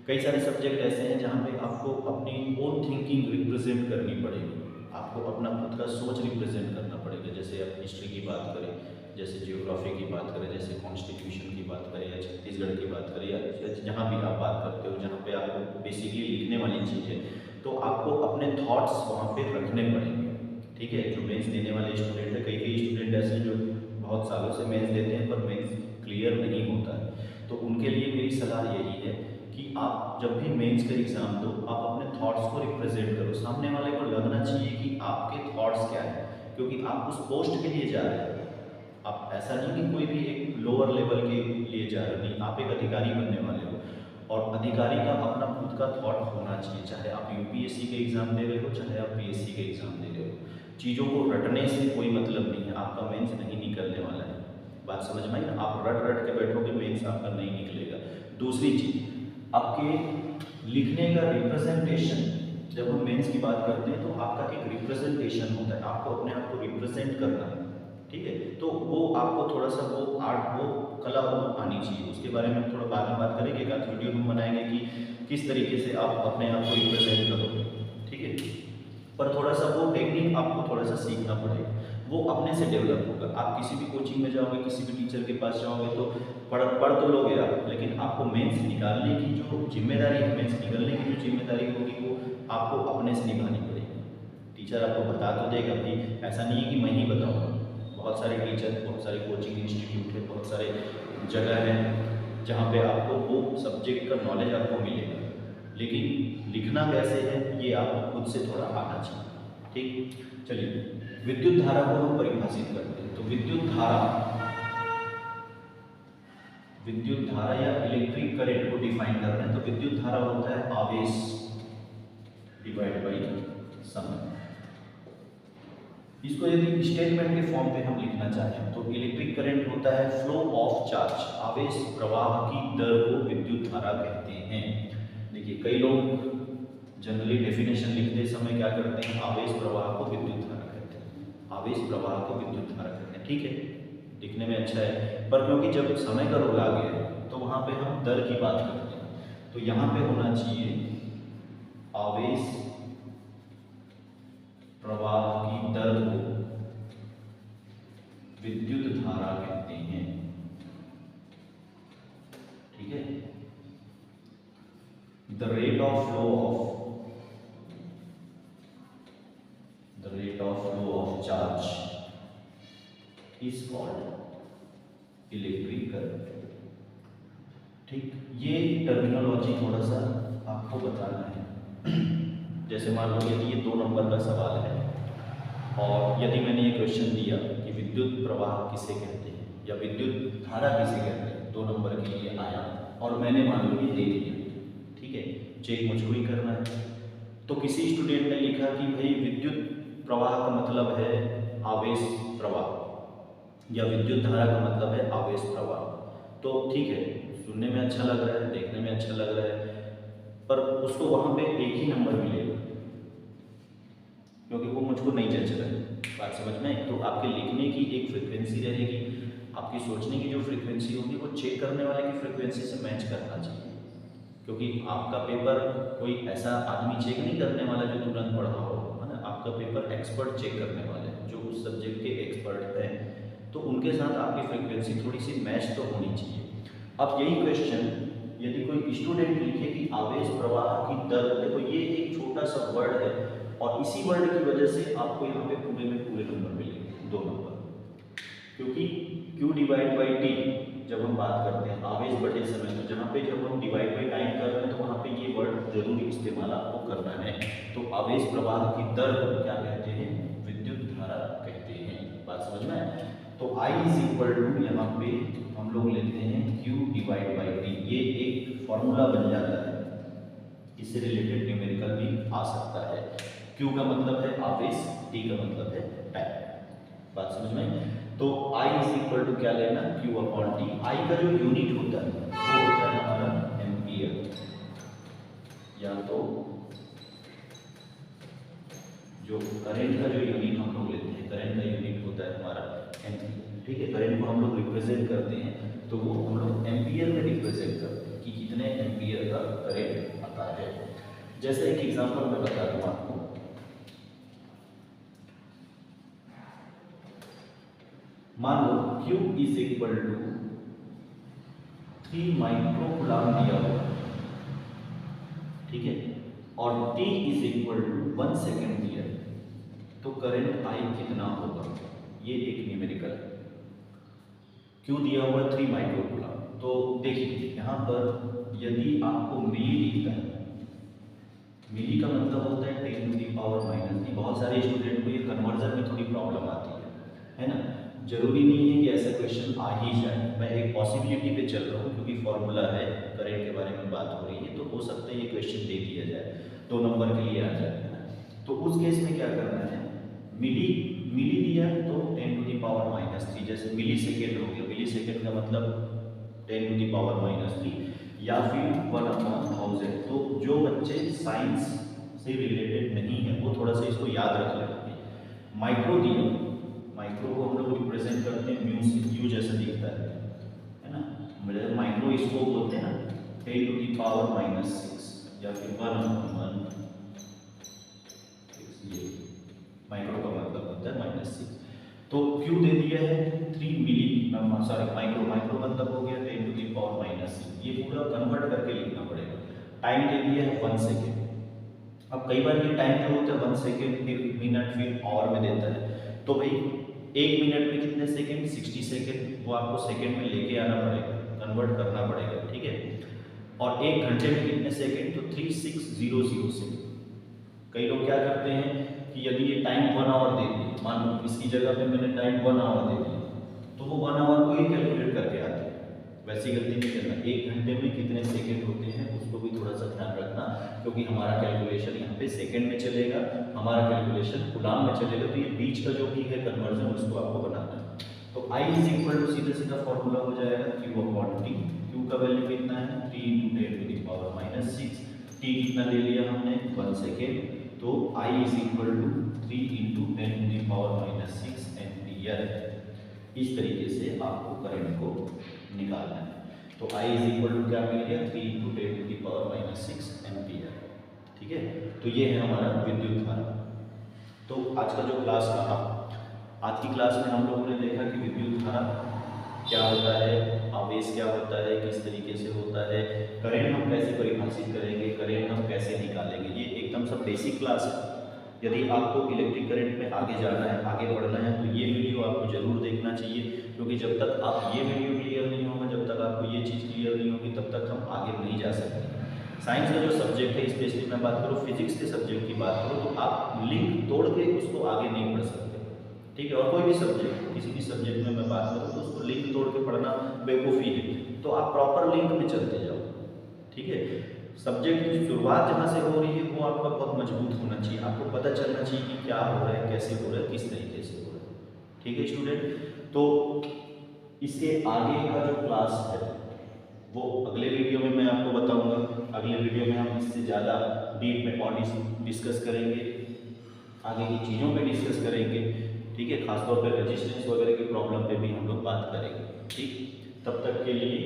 कई सारे सब्जेक्ट ऐसे हैं जहाँ पे आपको अपनी ओन थिंकिंग रिप्रेजेंट करनी पड़ेगी, आपको अपना खुद का सोच रिप्रेजेंट करना पड़ेगा। जैसे आप हिस्ट्री की बात करें, जैसे जियोग्राफी की बात करें, जैसे कॉन्स्टिट्यूशन की बात करें, या छत्तीसगढ़ की बात करें, या जहाँ भी आप बात करते हो जहाँ पे आपको बेसिकली लिखने वाली चीज़ है, तो आपको अपने थॉट्स वहाँ पे रखने पड़ेंगे। ठीक है, जो मेंस देने वाले स्टूडेंट है, कई स्टूडेंट ऐसे हैं जो बहुत सालों से मेंस देते हैं पर मेंस क्लियर नहीं होता है, तो उनके लिए मेरी सलाह यही है कि आप जब भी मेंस का एग्ज़ाम दो, आप अपने थॉट्स को रिप्रेजेंट करो, सामने वाले को लगना चाहिए कि आपके थॉट्स क्या है, क्योंकि आप उस पोस्ट के लिए जा रहे हैं। आप ऐसा नहीं कि कोई भी एक लोअर लेवल के लिए जा रहे नहीं, आप एक अधिकारी बनने वाले हो, और अधिकारी का अपना खुद का थॉट होना चाहिए, चाहे आप यूपीएससी के एग्ज़ाम दे रहे हो, चाहे आप पीएससी के एग्ज़ाम दे रहे हो। चीज़ों को रटने से कोई मतलब नहीं है, आपका मेंस नहीं निकलने वाला है। बात समझ में आई ना? आप रट रट के बैठोगे, मेंस आपका नहीं निकलेगा। दूसरी चीज़, आपके लिखने का रिप्रेजेंटेशन, जब हम मेंस की बात करते हैं तो आपका एक रिप्रेजेंटेशन होता है, आपको अपने आप को रिप्रेजेंट करना है। ठीक है, तो वो आपको थोड़ा सा वो आर्ट, वो कला वो आनी चाहिए। उसके बारे में थोड़ा बाद में बात करेंगे, एक आध वीडियो हम बनाएंगे कि किस तरीके से आप अपने आप को रिप्रेजेंट करोगे। ठीक है, पर थोड़ा सा वो टेक्निक आपको थोड़ा सा सीखना पड़ेगा, वो अपने से डेवलप होगा। आप किसी भी कोचिंग में जाओगे, किसी भी टीचर के पास जाओगे तो पढ़ तो लोगे आप, लेकिन आपको मेंस निकालने की जो जिम्मेदारी है, मेंस निकलने की जो जिम्मेदारी होगी, वो आपको अपने से निभानी पड़ेगी। टीचर आपको बता तो देगा भी, ऐसा नहीं है कि मैं ही बताऊँगा, बहुत सारे टीचर, बहुत सारे कोचिंग इंस्टीट्यूट है, बहुत सारे जगह है जहाँ पे आपको वो सब्जेक्ट का नॉलेज आपको मिलेगा, लेकिन लिखना कैसे है ये आपको खुद से थोड़ा आना चाहिए। ठीक, चलिए विद्युत धारा को हम परिभाषित करते हैं। तो विद्युत धारा या इलेक्ट्रिक करंट को डिफाइन कर रहे हैं। तो विद्युत धारा होता है आवेश डिवाइड बाई समय। इसको यदि स्टेटमेंट के फॉर्म पे हम लिखना चाहें तो इलेक्ट्रिक करंट होता है फ्लो ऑफ चार्ज, आवेश प्रवाह की दर को विद्युत धारा कहते हैं। देखिए कई लोग जनरली डेफिनेशन लिखते समय क्या करते हैं, आवेश प्रवाह को विद्युत धारा कहते हैं, आवेश प्रवाह को विद्युत धारा कहते हैं। ठीक है, दिखने में अच्छा है, पर क्योंकि जब समय का रोल आ गया है तो वहाँ पे हम दर की बात करते हैं, तो यहाँ पे होना चाहिए आवेश प्रवाह की दर को विद्युत धारा कहते हैं। ठीक है, the rate of flow of charge is called electric current. ठीक, ये टर्मिनोलॉजी थोड़ा सा आपको बताना है। जैसे मान लो यदि ये 2 नंबर का सवाल है और यदि मैंने ये क्वेश्चन दिया कि विद्युत प्रवाह किसे कहते हैं या विद्युत धारा किसे कहते हैं, 2 नंबर के लिए आया और मैंने मान लो ये दे दिया, ठीक है, चेक मुझको ही करना है। तो किसी स्टूडेंट ने लिखा कि भाई विद्युत प्रवाह का मतलब है आवेश प्रवाह या विद्युत धारा का मतलब है आवेश प्रवाह, तो ठीक है, सुनने में अच्छा लग रहा है, देखने में अच्छा लग रहा है, पर उसको वहाँ पे एक ही नंबर मिलेगा क्योंकि वो मुझको नहीं जच रहा है। बात समझ में? तो आपके लिखने की एक फ्रीक्वेंसी रहेगी, आपकी सोचने की जो फ्रीक्वेंसी होगी वो चेक करने वाले की फ्रीक्वेंसी से मैच करना चाहिए, क्योंकि आपका पेपर कोई ऐसा आदमी चेक नहीं करने वाला जो तुरंत पढ़ा हो, है ना। आपका पेपर एक्सपर्ट चेक करने वाले हैं जो उस सब्जेक्ट के एक्सपर्ट हैं, तो उनके साथ आपकी फ्रीक्वेंसी थोड़ी सी मैच तो होनी चाहिए। अब यही क्वेश्चन यदि कोई स्टूडेंट लिखे कि आवेश प्रवाह की दर, देखो ये एक छोटा सा वर्ड है और इसी वर्ड की वजह से आपको यहाँ पे पूरे में पूरे नंबर मिलेंगे, 2 नंबर, क्योंकि Q डिवाइड बाई T जब हम बात करते हैं आवेश बटे समय, तो जहाँ पे जब हम डिवाइड बाई टाइम कर रहे हैं तो वहाँ पे ये वर्ड जरूर इस्तेमाल आपको करना है। तो आवेश प्रवाह की दर को क्या कहते हैं, विद्युत धारा कहते हैं। बात समझ में आए? तो I इज इक्वल टू यहाँ पे हम लोग लेते हैं Q डिवाइड बाई T, ये एक फॉर्मूला बन जाता है, इससे रिलेटेड न्यूमेरिकल भी आ सकता है। Q का मतलब है आवेश, T का मतलब है टाइम। बात समझ में? तो I इज इक्वल टू क्या लेना, Q अपॉन T। I का जो यूनिट होता है वो होता है हमारा एम्पियर, या तो जो करंट का जो यूनिट हम लोग लेते हैं, करंट का यूनिट होता है हमारा एम्पियर। ठीक है, करंट को हम लोग रिप्रेजेंट करते हैं तो वो हम लोग एम्पियर में रिप्रेजेंट करते हैं कि कितने एम्पियर का करंट आता है। जैसे एक एग्जांपल मैं बता दूं आपको, मान लो Q is equal to 3 microcoulomb दिया हुआ, ठीक है, और T is equal to 1 second दिया, तो करंट I कितना होगा, ये एक न्यूमेरिकल है। Q दिया हुआ 3 माइक्रोकूलम, तो देखिए यहाँ पर यदि आपको मिली दिखता है, मिली का मतलब होता है 10 टू दी पावर माइनस। बहुत सारे स्टूडेंट को ये कन्वर्जन में थोड़ी प्रॉब्लम आती है ना। जरूरी नहीं है कि ऐसा क्वेश्चन आ ही जाए, मैं एक पॉसिबिलिटी पे चल रहा हूँ क्योंकि फॉर्मूला है, करंट के बारे में बात हो रही है, तो हो सकता है ये क्वेश्चन दे दिया जाए, 2 नंबर के लिए आ जाए। तो उस केस में क्या करना है, मिली दिया तो 10 टू दी पावर माइनस 3, जैसे मिली सेकेंड हो गया, मिली सेकेंड का मतलब 10 टू दी पावर माइनस 3, या फिर 1/1000। तो जो बच्चे साइंस से रिलेटेड नहीं है वो थोड़ा सा इसको याद रख लेंगे। माइक्रो दिया, माइक्रो को हम लोग रिप्रेजेंट करते हैं म्यू से, यू जैसा दिखता है ना, मतलब माइक्रो इसको बोलते हैं ना 10 टू दी पावर माइनस 6 या फिर 1/6, ये माइक्रो का मतलब होता है -6। तो Q दे दिया है 3 मिली, सॉरी माइक्रो मतलब हो गया 10 टू दी पावर -6, ये पूरा कन्वर्ट करके लिखना पड़ेगा। टाइम दे दिया है 1 सेकेंड। अब कई बार ये टाइम जो होता है 1 सेकेंड, फिर मिनट, फिर आवर में देता है, तो भाई 1 मिनट में कितने सेकेंड, 60 सेकेंड, वो आपको सेकेंड में लेके आना पड़ेगा, कन्वर्ट करना पड़ेगा, ठीक है। और 1 घंटे में कितने सेकेंड, तो 3600 सेकेंड। कई लोग क्या करते हैं कि यदि ये टाइम 1 आवर दे दिए, मान लो इसकी जगह पे मैंने टाइम 1 आवर दे दिया, तो वो 1 आवर को ही कैलकुलेट करके आते हैं। वैसी गलती नहीं करना, 1 घंटे में कितने सेकंड होते हैं उसको भी थोड़ा सा ध्यान रखना, क्योंकि हमारा कैलकुलेशन यहाँ पे सेकंड में चलेगा, हमारा कैलकुलेशन कूलाम में चलेगा, तो ये बीच का जो भी है कन्वर्जन उसको आपको बनाना है। तो I इज इक्वल टू सीधा सीधा फॉर्मूला हो जाएगा Q अपॉन T। Q का वैल्यू कितना है 3 × 10⁻⁻6, T कितना ले लिया हमने 1 सेकेंड, तो I is equal to 3 × 10⁻⁻6 ampere. इस तरीके से आपको करंट को निकालना है। तो I इज इक्वल टू क्या मिल गया 3 × 10⁻⁻6 एम्पियर। ठीक है, तो ये है हमारा विद्युत धारा। तो आज का जो क्लास रहा, आज की क्लास में हम लोगों ने देखा कि विद्युत धारा क्या होता है, आवेश क्या होता है, किस तरीके से होता है, करंट हम कैसे परिभाषित करेंगे, करंट हम कैसे निकालेंगे। ये एकदम सब बेसिक क्लास है। यदि आपको इलेक्ट्रिक करंट में आगे जाना है, आगे बढ़ना है, तो ये वीडियो आपको जरूर देखना चाहिए, क्योंकि जब तक आप ये वीडियो क्लियर नहीं होगा, जब तक आपको ये चीज़ क्लियर नहीं होगी, तब तक हम आगे नहीं जा सकते। साइंस का जो सब्जेक्ट है, स्पेशली मैं बात करूँ फिजिक्स के सब्जेक्ट की बात करूँ, तो आप लिंक तोड़ के उसको आगे नहीं बढ़ सकते। ठीक है, और कोई भी सब्जेक्ट, किसी भी सब्जेक्ट में मैं बात करूँ तो उसको लिंक तोड़ के पढ़ना बेवकूफ़ी है। तो आप प्रॉपर लिंक में चलते जाओ। ठीक है, सब्जेक्ट की शुरुआत जहाँ से हो रही है वो आपका बहुत मजबूत होना चाहिए, आपको पता चलना चाहिए कि क्या हो रहा है, कैसे हो रहा है, किस तरीके से हो रहा है। ठीक है स्टूडेंट, तो इसके आगे का जो क्लास है वो अगले वीडियो में मैं आपको बताऊंगा। अगले वीडियो में हम इससे ज़्यादा डीप में और डिस्कस करेंगे, आगे की चीज़ों पे डिस्कस करेंगे। ठीक है, खासतौर पर रेजिस्टेंस वगैरह की प्रॉब्लम पे भी हम लोग बात करेंगे। ठीक, तब तक के लिए